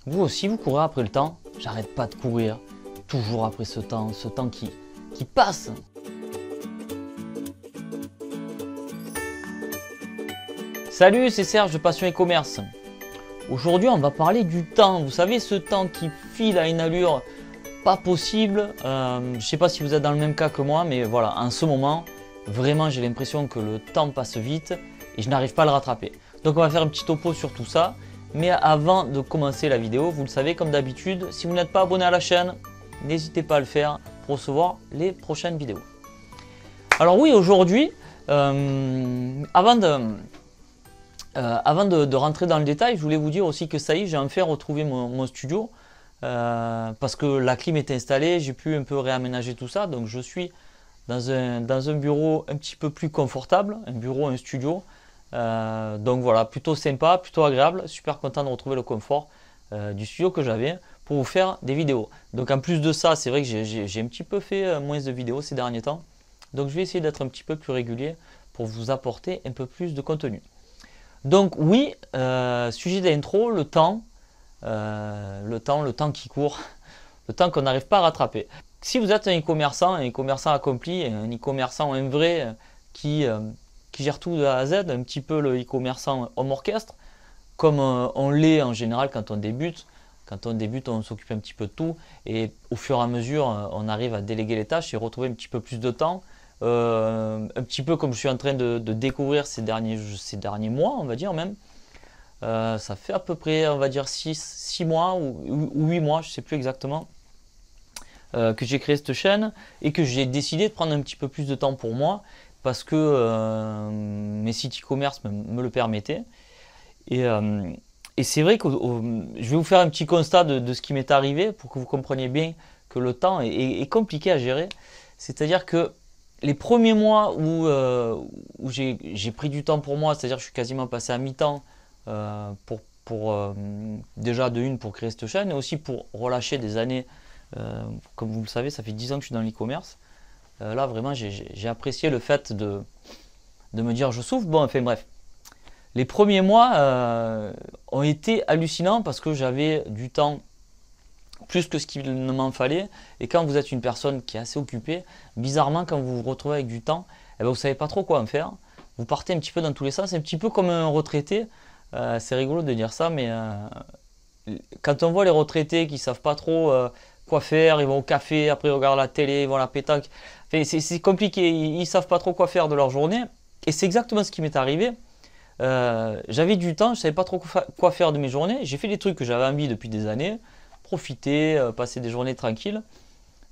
Vous aussi, vous courez après le temps? J'arrête pas de courir, toujours après ce temps qui passe. Salut, c'est Serge de Passion e-commerce. Aujourd'hui, on va parler du temps. Vous savez, ce temps qui file à une allure pas possible. Je ne sais pas si vous êtes dans le même cas que moi, mais voilà, en ce moment, vraiment, j'ai l'impression que le temps passe vite et je n'arrive pas à le rattraper. Donc, on va faire un petit topo sur tout ça. Mais avant de commencer la vidéo, vous le savez, comme d'habitude, si vous n'êtes pas abonné à la chaîne, n'hésitez pas à le faire pour recevoir les prochaines vidéos. Alors oui, aujourd'hui, avant de rentrer dans le détail, je voulais vous dire aussi que ça y est, j'ai enfin retrouvé mon studio parce que la clim est installée, j'ai pu un peu réaménager tout ça, donc je suis dans un bureau un petit peu plus confortable, un studio. Donc voilà, plutôt sympa, plutôt agréable, super content de retrouver le confort du studio que j'avais pour vous faire des vidéos. Donc en plus de ça, c'est vrai que j'ai un petit peu fait moins de vidéos ces derniers temps. Donc je vais essayer d'être un petit peu plus régulier pour vous apporter un peu plus de contenu. Donc oui, sujet d'intro, le temps qui court, le temps qu'on n'arrive pas à rattraper. Si vous êtes un e-commerçant accompli, un e-commerçant, un vrai qui gère tout de A à Z, un petit peu le e-commerçant homme orchestre, comme on l'est en général quand on débute. Quand on débute, on s'occupe un petit peu de tout et au fur et à mesure, on arrive à déléguer les tâches et retrouver un petit peu plus de temps. Un petit peu comme je suis en train de découvrir ces derniers mois, on va dire même. Ça fait à peu près, on va dire, 6 mois ou 8 mois, je ne sais plus exactement, que j'ai créé cette chaîne et que j'ai décidé de prendre un petit peu plus de temps pour moi parce que mes sites e-commerce me le permettaient. Et c'est vrai que je vais vous faire un petit constat de ce qui m'est arrivé pour que vous compreniez bien que le temps est compliqué à gérer. C'est-à-dire que les premiers mois où j'ai pris du temps pour moi, c'est-à-dire que je suis quasiment passé à mi-temps déjà de une pour créer cette chaîne et aussi pour relâcher des années. Comme vous le savez, ça fait 10 ans que je suis dans l'e-commerce. Là, vraiment, j'ai apprécié le fait de me dire je souffle. Bon, enfin bref. Les premiers mois ont été hallucinants parce que j'avais du temps plus que ce qu'il ne m'en fallait. Et quand vous êtes une personne qui est assez occupée, bizarrement, quand vous vous retrouvez avec du temps, eh ben, vous ne savez pas trop quoi en faire. Vous partez un petit peu dans tous les sens. C'est un petit peu comme un retraité. C'est rigolo de dire ça, mais quand on voit les retraités qui ne savent pas trop quoi faire, ils vont au café, après ils regardent la télé, ils vont à la pétanque. Enfin, c'est compliqué, ils ne savent pas trop quoi faire de leur journée. Et c'est exactement ce qui m'est arrivé. J'avais du temps, je ne savais pas trop quoi faire de mes journées. J'ai fait des trucs que j'avais envie depuis des années, profiter, passer des journées tranquilles.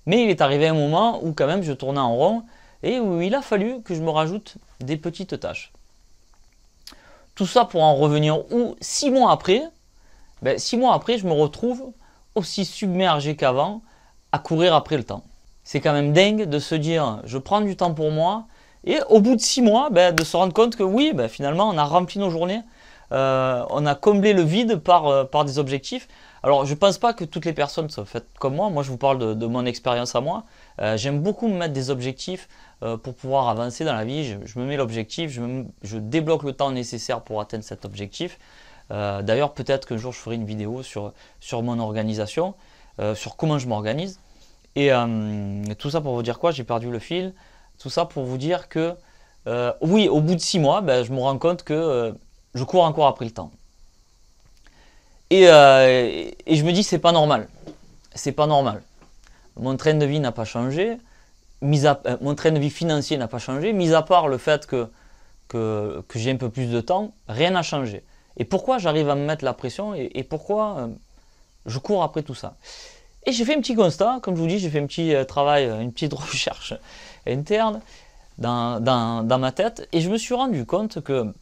Mais il est arrivé un moment où quand même je tournais en rond et où il a fallu que je me rajoute des petites tâches. Tout ça pour en revenir où 6 mois après, 6 mois après, je me retrouve aussi submergé qu'avant à courir après le temps. C'est quand même dingue de se dire je prends du temps pour moi et au bout de 6 mois de se rendre compte que oui, finalement on a rempli nos journées, on a comblé le vide par des objectifs. Alors je ne pense pas que toutes les personnes soient faites comme moi, moi je vous parle de mon expérience à moi. J'aime beaucoup me mettre des objectifs pour pouvoir avancer dans la vie, je me mets l'objectif, je débloque le temps nécessaire pour atteindre cet objectif. D'ailleurs, peut-être qu'un jour je ferai une vidéo sur mon organisation, sur comment je m'organise. Et tout ça pour vous dire quoi? J'ai perdu le fil. Tout ça pour vous dire que, oui, au bout de 6 mois, je me rends compte que je cours encore après le temps. Et je me dis, c'est pas normal. C'est pas normal. Mon train de vie n'a pas changé. Mon train de vie financier n'a pas changé. Mis à part le fait que j'ai un peu plus de temps, rien n'a changé. Et pourquoi j'arrive à me mettre la pression et pourquoi je cours après tout ça? Et j'ai fait un petit constat, comme je vous dis, j'ai fait un petit travail, une petite recherche interne dans ma tête et je me suis rendu compte que,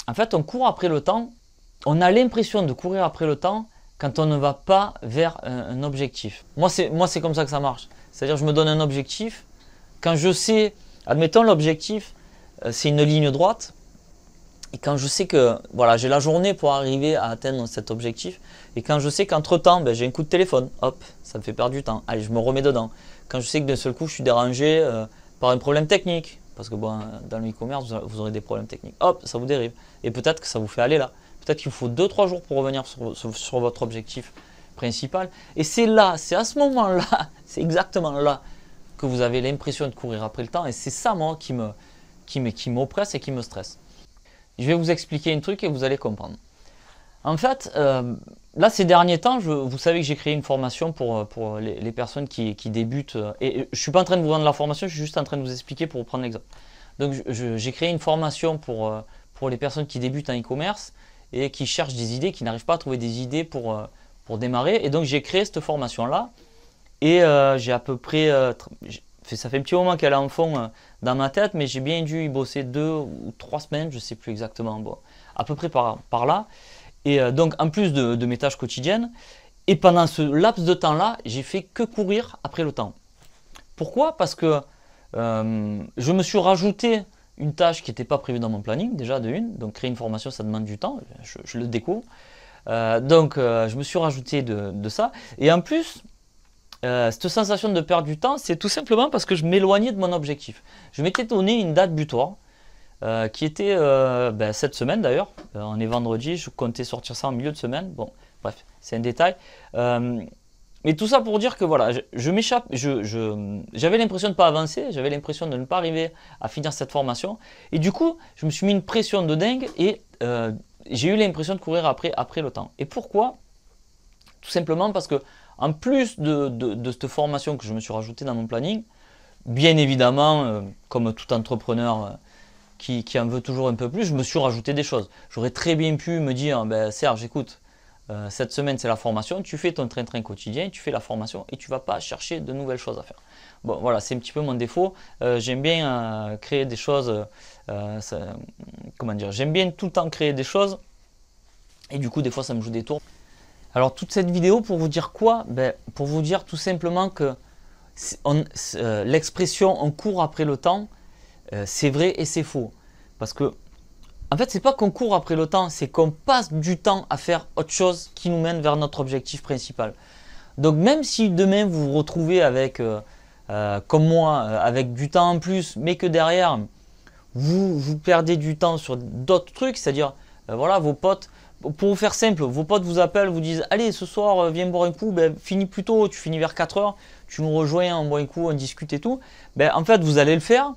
en fait, on court après le temps, on a l'impression de courir après le temps quand on ne va pas vers un objectif. Moi, c'est comme ça que ça marche. C'est-à-dire, je me donne un objectif, quand je sais, admettons l'objectif, c'est une ligne droite. Et quand je sais que voilà, j'ai la journée pour arriver à atteindre cet objectif, et quand je sais qu'entre-temps, j'ai un coup de téléphone, hop, ça me fait perdre du temps, allez, je me remets dedans. Quand je sais que d'un seul coup, je suis dérangé par un problème technique, parce que bon, dans le e-commerce, vous aurez des problèmes techniques, hop, ça vous dérive. Et peut-être que ça vous fait aller là, Peut-être qu'il vous faut 2-3 jours pour revenir sur votre objectif principal. Et c'est là, c'est à ce moment-là, c'est exactement là que vous avez l'impression de courir après le temps. Et c'est ça, moi, qui m'oppresse et qui me stresse. Je vais vous expliquer un truc et vous allez comprendre. En fait, là, ces derniers temps, vous savez que j'ai créé une formation pour les personnes qui débutent. Et je ne suis pas en train de vous vendre la formation, je suis juste en train de vous expliquer pour prendre l'exemple. Donc, j'ai créé une formation pour les personnes qui débutent en e-commerce et qui cherchent des idées, qui n'arrivent pas à trouver des idées pour démarrer. Et donc, j'ai créé cette formation-là. Et j'ai à peu près, ça fait un petit moment qu'elle est en fond dans ma tête, mais j'ai bien dû y bosser 2 ou 3 semaines, je ne sais plus exactement, bon, à peu près par là. Et donc en plus de mes tâches quotidiennes, et pendant ce laps de temps-là, j'ai fait que courir après le temps. Pourquoi? Parce que je me suis rajouté une tâche qui n'était pas prévue dans mon planning, déjà de une, donc créer une formation ça demande du temps, je le découvre. Donc je me suis rajouté de ça, et en plus, cette sensation de perdre du temps, c'est tout simplement parce que je m'éloignais de mon objectif. Je m'étais donné une date butoir qui était cette semaine d'ailleurs. On est vendredi, je comptais sortir ça en milieu de semaine. Bon, bref, c'est un détail. Mais tout ça pour dire que voilà, je m'échappe. J'avais l'impression de ne pas avancer, j'avais l'impression de ne pas arriver à finir cette formation. Et du coup, je me suis mis une pression de dingue et j'ai eu l'impression de courir après le temps. Et pourquoi? Tout simplement parce que en plus de cette formation que je me suis rajoutée dans mon planning, bien évidemment, comme tout entrepreneur qui en veut toujours un peu plus, je me suis rajouté des choses. J'aurais très bien pu me dire, Serge, écoute, cette semaine c'est la formation, tu fais ton train-train quotidien, tu fais la formation et tu ne vas pas chercher de nouvelles choses à faire. Bon, voilà, c'est un petit peu mon défaut. J'aime bien créer des choses, comment dire, j'aime bien tout le temps créer des choses et du coup, des fois, ça me joue des tours. Alors toute cette vidéo pour vous dire quoi? Pour vous dire tout simplement que l'expression on court après le temps, c'est vrai et c'est faux. Parce que en fait c'est pas qu'on court après le temps, c'est qu'on passe du temps à faire autre chose qui nous mène vers notre objectif principal. Donc même si demain vous vous retrouvez avec, comme moi, avec du temps en plus, mais que derrière vous perdez du temps sur d'autres trucs, c'est-à-dire voilà, vos potes. Pour vous faire simple, vos potes vous appellent, vous disent allez ce soir viens boire un coup, finis plus tôt, tu finis vers 4 heures, tu nous rejoins, on boit un coup, on discute et tout. En fait vous allez le faire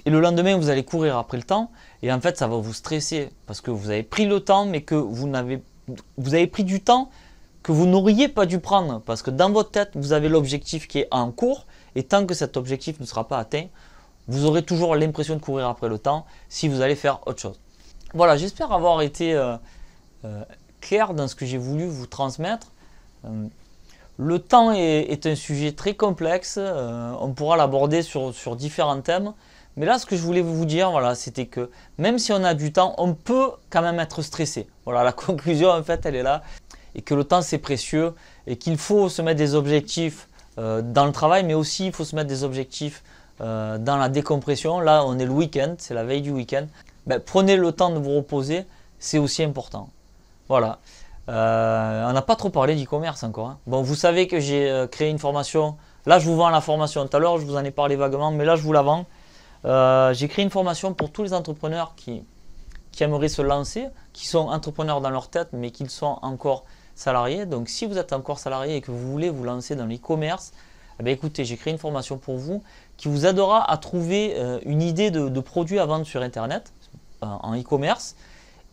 et le lendemain vous allez courir après le temps et en fait ça va vous stresser parce que vous avez pris le temps mais que vous avez pris du temps que vous n'auriez pas dû prendre parce que dans votre tête vous avez l'objectif qui est en cours et tant que cet objectif ne sera pas atteint, vous aurez toujours l'impression de courir après le temps si vous allez faire autre chose. Voilà, j'espère avoir été clair dans ce que j'ai voulu vous transmettre. Le temps est un sujet très complexe, on pourra l'aborder sur différents thèmes, mais là ce que je voulais vous dire, voilà, c'était que même si on a du temps, on peut quand même être stressé. Voilà, la conclusion en fait elle est là, et que le temps c'est précieux, et qu'il faut se mettre des objectifs dans le travail, mais aussi il faut se mettre des objectifs dans la décompression. Là on est le week-end, c'est la veille du week-end, prenez le temps de vous reposer, c'est aussi important. Voilà, on n'a pas trop parlé d'e-commerce encore. Hein. Bon, vous savez que j'ai créé une formation. Là, je vous vends la formation. Tout à l'heure, je vous en ai parlé vaguement, mais là, je vous la vends. J'ai créé une formation pour tous les entrepreneurs qui aimeraient se lancer, qui sont entrepreneurs dans leur tête, mais qui sont encore salariés. Donc, si vous êtes encore salarié et que vous voulez vous lancer dans l'e-commerce, écoutez, j'ai créé une formation pour vous qui vous aidera à trouver une idée de produit à vendre sur Internet, en e-commerce.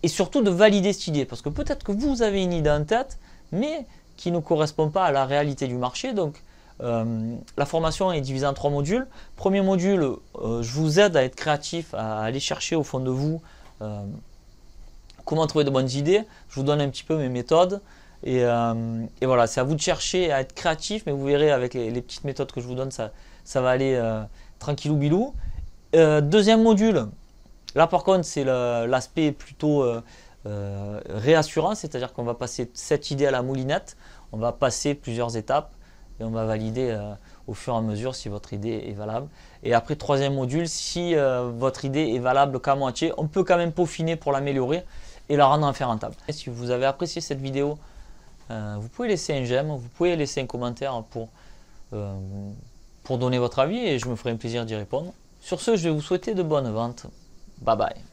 Et surtout de valider cette idée, parce que peut-être que vous avez une idée en tête, mais qui ne correspond pas à la réalité du marché. Donc la formation est divisée en 3 modules. Premier module, je vous aide à être créatif, à aller chercher au fond de vous comment trouver de bonnes idées. Je vous donne un petit peu mes méthodes. Et voilà, c'est à vous de chercher à être créatif, mais vous verrez avec les petites méthodes que je vous donne, ça va aller tranquillou bilou. Deuxième module. Là par contre c'est l'aspect plutôt réassurant, c'est-à-dire qu'on va passer cette idée à la moulinette, on va passer plusieurs étapes et on va valider au fur et à mesure si votre idée est valable. Et après troisième module, si votre idée est valable qu'à moitié, on peut quand même peaufiner pour l'améliorer et la rendre enfin rentable. Et si vous avez apprécié cette vidéo, vous pouvez laisser un j'aime, vous pouvez laisser un commentaire pour donner votre avis et je me ferai un plaisir d'y répondre. Sur ce, je vais vous souhaiter de bonnes ventes. Bye bye.